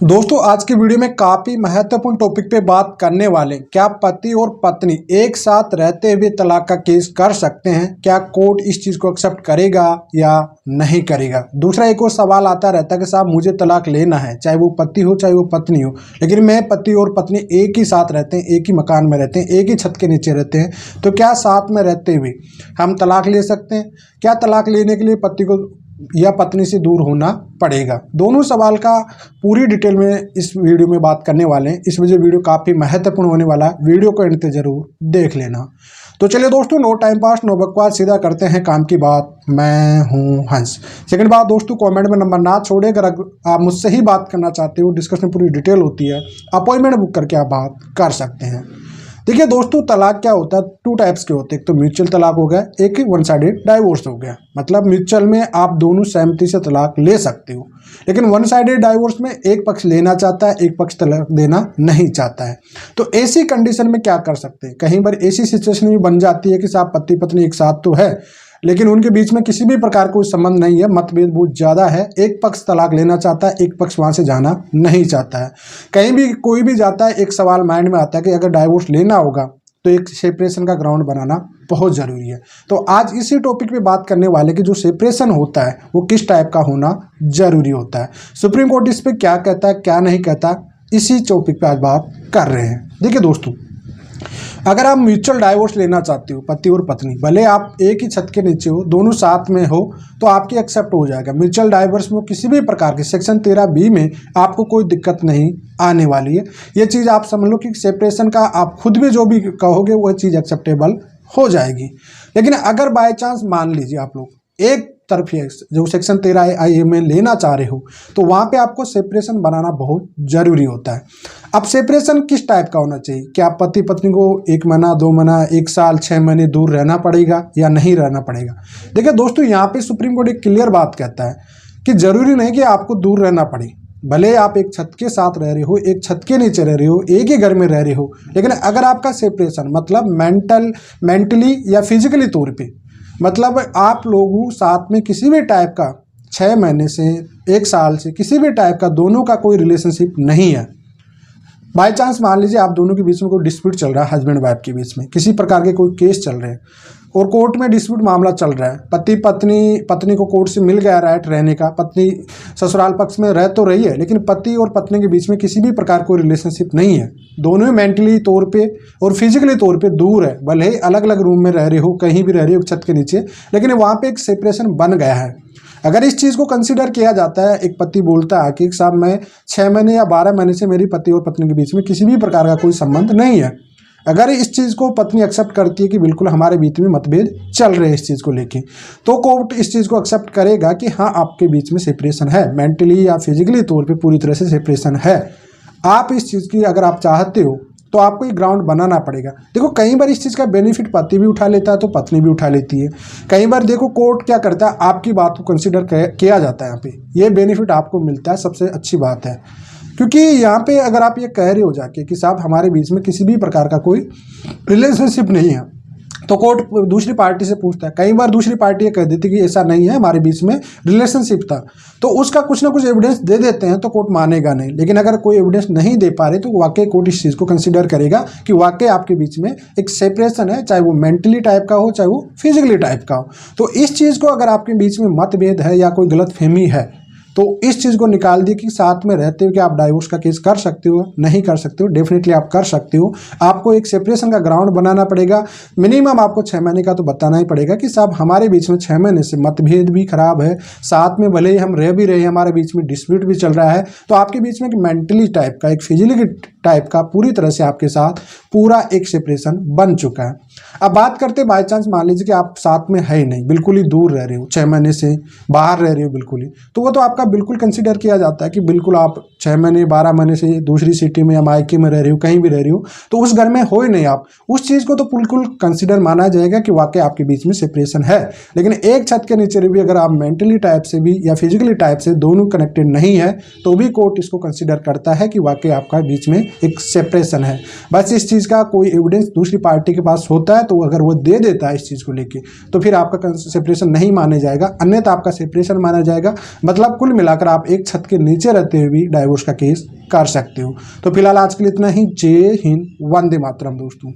दोस्तों आज की वीडियो में काफी महत्वपूर्ण टॉपिक पे बात करने वाले हैं। क्या पति और पत्नी एक साथ रहते हुए तलाक का केस कर सकते हैं? क्या कोर्ट इस चीज को एक्सेप्ट करेगा या नहीं करेगा? दूसरा एक और सवाल आता रहता है कि साहब मुझे तलाक लेना है, चाहे वो पति हो चाहे वो पत्नी हो, लेकिन मैं पति और पत्नी एक ही साथ रहते हैं, एक ही मकान में रहते हैं, एक ही छत के नीचे रहते हैं, तो क्या साथ में रहते हुए हम तलाक ले सकते हैं? क्या तलाक लेने के लिए पति को या पत्नी से दूर होना पड़ेगा? दोनों सवाल का पूरी डिटेल में इस वीडियो में बात करने वाले हैं। इस वजह वीडियो काफ़ी महत्वपूर्ण होने वाला है, वीडियो को एंड तक जरूर देख लेना। तो चलिए दोस्तों, नो टाइम पास नो बकवास, सीधा करते हैं काम की बात। मैं हूं हंस। सेकंड बात दोस्तों, कमेंट में नंबर ना छोड़े। अगर आप मुझसे ही बात करना चाहते हो, डिस्कशन पूरी डिटेल होती है, अपॉइंटमेंट बुक करके आप बात कर सकते हैं। देखिए दोस्तों, तलाक क्या होता है, टू टाइप्स के होते हैं। एक तो म्यूचुअल तलाक हो गया, एक वन साइडेड डाइवोर्स हो गया। मतलब म्यूचुअल में आप दोनों सहमति से तलाक ले सकते हो, लेकिन वन साइडेड डाइवोर्स में एक पक्ष लेना चाहता है, एक पक्ष तलाक देना नहीं चाहता है। तो ऐसी कंडीशन में क्या कर सकते हैं? कहीं बार ऐसी सिचुएशन भी बन जाती है कि साहब पति पत्नी एक साथ तो है, लेकिन उनके बीच में किसी भी प्रकार कोई संबंध नहीं है, मतभेद बहुत ज़्यादा है। एक पक्ष तलाक लेना चाहता है, एक पक्ष वहाँ से जाना नहीं चाहता है। कहीं भी कोई भी जाता है, एक सवाल माइंड में आता है कि अगर डाइवोर्स लेना होगा तो एक सेपरेशन का ग्राउंड बनाना बहुत ज़रूरी है। तो आज इसी टॉपिक पे बात करने वाले कि जो सेपरेशन होता है वो किस टाइप का होना ज़रूरी होता है, सुप्रीम कोर्ट इस पर क्या कहता है क्या नहीं कहता, इसी टॉपिक पे आज बात कर रहे हैं। देखिए दोस्तों, अगर आप म्यूचुअल डाइवोर्स लेना चाहते हो, पति और पत्नी, भले आप एक ही छत के नीचे हो, दोनों साथ में हो, तो आपकी एक्सेप्ट हो जाएगा। म्यूचुअल डाइवोर्स में किसी भी प्रकार के सेक्शन 13B में आपको कोई दिक्कत नहीं आने वाली है। ये चीज़ आप समझ लो कि सेपरेशन का आप खुद भी जो भी कहोगे वह चीज़ एक्सेप्टेबल हो जाएगी। लेकिन अगर बाय चांस मान लीजिए आप लोग एक तरफी जो सेक्शन 13A में लेना चाह रहे हो, तो वहाँ पे आपको सेपरेशन बनाना बहुत ज़रूरी होता है। अब सेपरेशन किस टाइप का होना चाहिए? क्या पति पत्नी को 1 महीना 2 महीना 1 साल 6 महीने दूर रहना पड़ेगा या नहीं रहना पड़ेगा? देखिए दोस्तों, यहाँ पे सुप्रीम कोर्ट एक क्लियर बात कहता है कि ज़रूरी नहीं कि आपको दूर रहना पड़े। भले आप एक छत के साथ रह रहे हो, एक छत के नीचे रह रहे हो, एक ही घर में रह रहे हो, लेकिन अगर आपका सेपरेशन मतलब मेंटली या फिजिकली तौर पे, मतलब आप लोग साथ में किसी भी टाइप का 6 महीने से 1 साल से किसी भी टाइप का दोनों का कोई रिलेशनशिप नहीं है, बाई चांस मान लीजिए आप दोनों के बीच में कोई डिस्प्यूट चल रहा है, हस्बैंड वाइफ के बीच में किसी प्रकार के कोई केस चल रहे हैं और कोर्ट में डिस्प्यूट मामला चल रहा है, पत्नी को कोर्ट से मिल गया राइट रहने का, पत्नी ससुराल पक्ष में रह तो रही है, लेकिन पति और पत्नी के बीच में किसी भी प्रकार कोई रिलेशनशिप नहीं है, दोनों ही मेंटली तौर पे और फिजिकली तौर पे दूर है, भले ही अलग अलग रूम में रह रहे हो, कहीं भी रह रहे हो छत के नीचे, लेकिन वहाँ पे एक सेपरेशन बन गया है। अगर इस चीज़ को कंसीडर किया जाता है, एक पति बोलता है कि साहब मैं 6 महीने या 12 महीने से मेरी पति और पत्नी के बीच में किसी भी प्रकार का कोई संबंध नहीं है, अगर इस चीज़ को पत्नी एक्सेप्ट करती है कि बिल्कुल हमारे बीच में मतभेद चल रहे हैं इस चीज़ को लेके, तो कोर्ट इस चीज़ को एक्सेप्ट करेगा कि हाँ आपके बीच में सेपरेशन है, मेंटली या फिजिकली तौर पे पूरी तरह से सेपरेशन है। आप इस चीज़ की अगर आप चाहते हो तो आपको ये ग्राउंड बनाना पड़ेगा। देखो कई बार इस चीज़ का बेनिफिट पति भी उठा लेता है तो पत्नी भी उठा लेती है। कई बार देखो कोर्ट क्या करता है, आपकी बात को कंसिडर किया जाता है, यहाँ पे ये बेनिफिट आपको मिलता है, सबसे अच्छी बात है। क्योंकि यहाँ पे अगर आप ये कह रहे हो जाके कि साहब हमारे बीच में किसी भी प्रकार का कोई रिलेशनशिप नहीं है, तो कोर्ट दूसरी पार्टी से पूछता है। कई बार दूसरी पार्टी ये कह देती है कि ऐसा नहीं है, हमारे बीच में रिलेशनशिप था, तो उसका कुछ ना कुछ एविडेंस दे देते हैं तो कोर्ट मानेगा नहीं। लेकिन अगर कोई एविडेंस नहीं दे पा रहे तो वाकई कोर्ट इस चीज़ को कंसीडर करेगा कि वाकई आपके बीच में एक सेपरेशन है, चाहे वो मेंटली टाइप का हो चाहे वो फिजिकली टाइप का हो। तो इस चीज़ को अगर आपके बीच में मतभेद है या कोई गलतफहमी है, तो इस चीज़ को निकाल दिए कि साथ में रहते हुए कि आप डाइवोर्स का केस कर सकते हो, नहीं कर सकते हो, डेफिनेटली आप कर सकते हो। आपको एक सेपरेशन का ग्राउंड बनाना पड़ेगा, मिनिमम आपको 6 महीने का तो बताना ही पड़ेगा कि साहब हमारे बीच में 6 महीने से मतभेद भी खराब है, साथ में भले ही हम रह भी रहे हैं, हमारे बीच में डिस्प्यूट भी चल रहा है, तो आपके बीच में एक मेंटली टाइप का, एक फिजिकली टाइप का पूरी तरह से आपके साथ पूरा एक सेपरेशन बन चुका है। अब बात करते बाई चांस मान लीजिए कि आप साथ में है ही नहीं, बिल्कुल ही दूर रह रहे हो, 6 महीने से बाहर रह रहे हो बिल्कुल ही, तो वो तो आपका बिल्कुल कंसीडर किया जाता है कि बिल्कुल आप 6 महीने 12 महीने से दूसरी सिटी में या मायके में रह रहे हो, कहीं भी रह रही हो, तो उस घर में हो ही नहीं आप, उस चीज़ को तो बिल्कुल कंसीडर माना जाएगा कि वाकई आपके बीच में सेपरेशन है। लेकिन एक छत के नीचे भी अगर आप मेंटली टाइप से भी या फिजिकली टाइप से दोनों कनेक्टेड नहीं है, तो भी कोर्ट इसको कंसीडर करता है कि वाकई आपका बीच में एक सेपरेशन है। बस इस चीज़ का कोई एविडेंस दूसरी पार्टी के पास होता है, तो अगर वो दे देता है इस चीज़ को लेके, तो फिर आपका सेपरेशन नहीं माने जाएगा, अन्यथा आपका सेपरेशन माना जाएगा। मतलब कुल मिलाकर आप एक छत के नीचे रहते हुए भी डाइवोर्स डाइवोर्स का केस कर सकते हो। तो फिलहाल आज के लिए इतना ही। जय हिंद, वंदे मातरम दोस्तों।